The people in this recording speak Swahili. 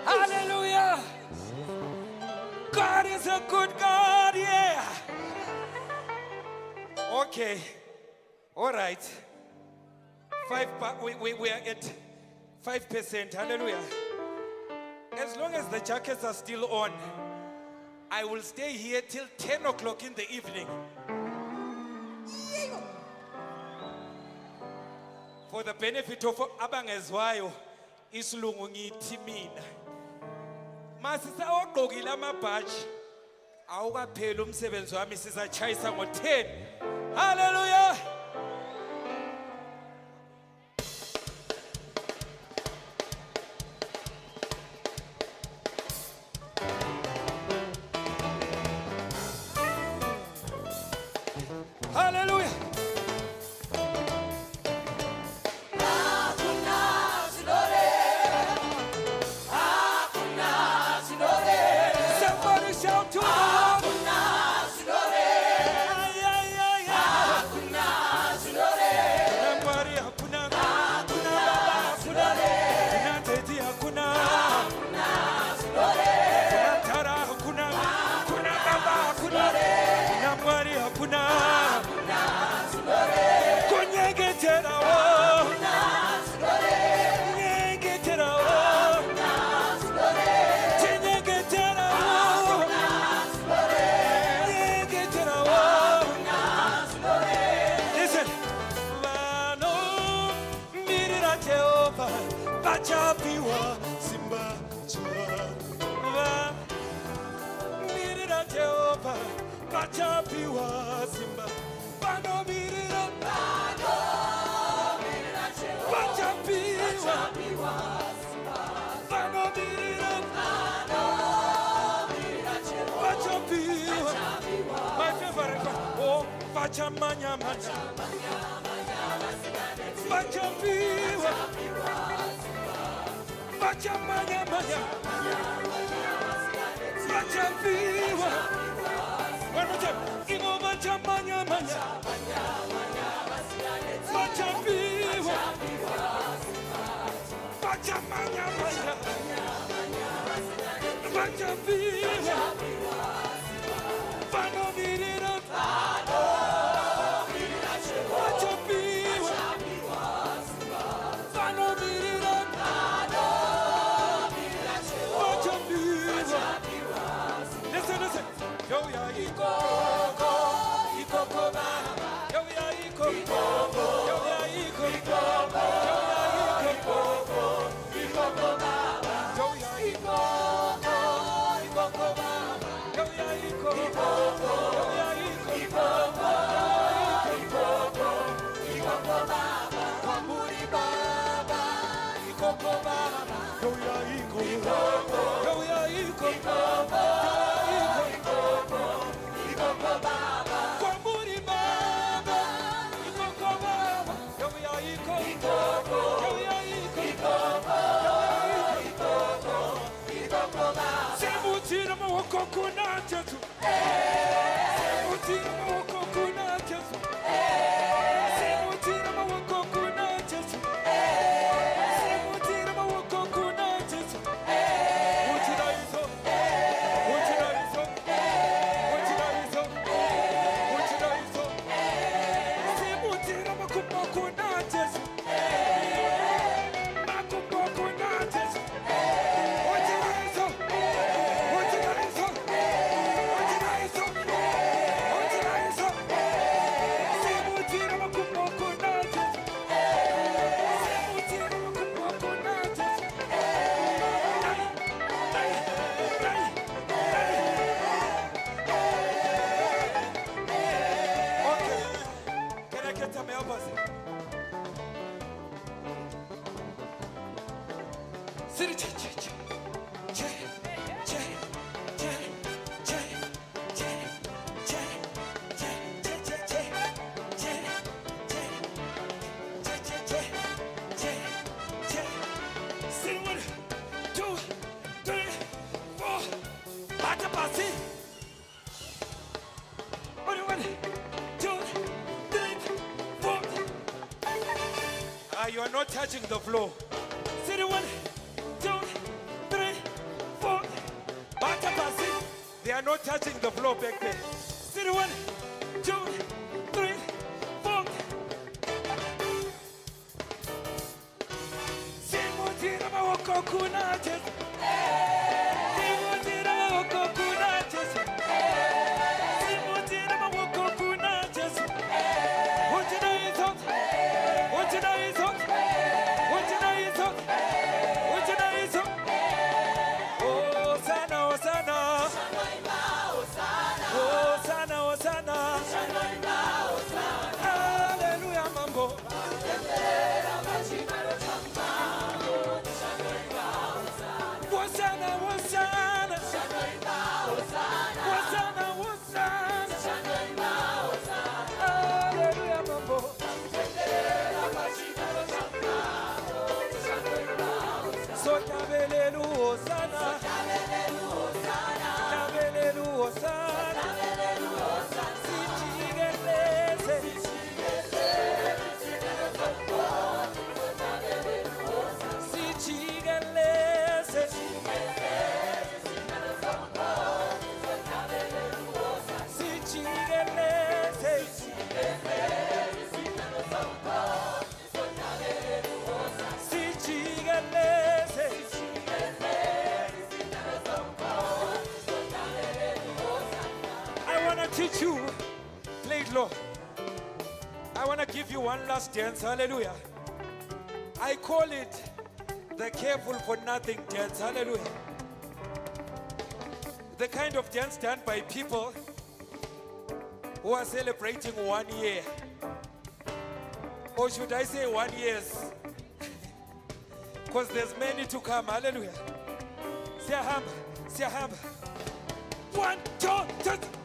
Hallelujah! God is a good God, yeah. Okay. All right. We are at 5%. Hallelujah. As long as the jackets are still on, I will stay here till 10 o'clock in the evening. For the benefit of abangezwayo, isilungu ngithi mina. Masisa ogqokile amabhaji, awukaphela umsebenzi wami sizachayisa ngo-10. Hallelujah. Hallelujah. Somebody shout to the Lord. Bachapiwa Simba Chua Mirira Jehovah Bachapiwa Simba Bano Mirira Bachapiwa Bano Mirira Bachapiwa My favorite oh Bachamanya Manya Bachapiwa Bachamanya Manya Bachapiwa one more time Imo Bachamanya Manya Bachapiwa Bachamanya Manya Bachapiwa Bano Mirira Bachapiwa Bano Mirira Listen. Yo ya iko ba. Yo ya iko. Yo ya iko. Yo ya iko ba. Yo ya iko. Ba. Yo ya iko. Yo ya iko. Ba. Kwamuri baba. Iko baba. Yo ya iko. Yo ya iko. You are not touching the floor. City 1, 2, 3, 4. They are not touching the floor back there. City 1, 2, 3, Teach you, play it low. I want to give you one last dance. Hallelujah. I call it the careful for nothing dance. Hallelujah. The kind of dance done by people who are celebrating 1 year, or should I say 1 years, because there's many to come. Hallelujah. Siyahamba, siyahamba. 1, 2, 3.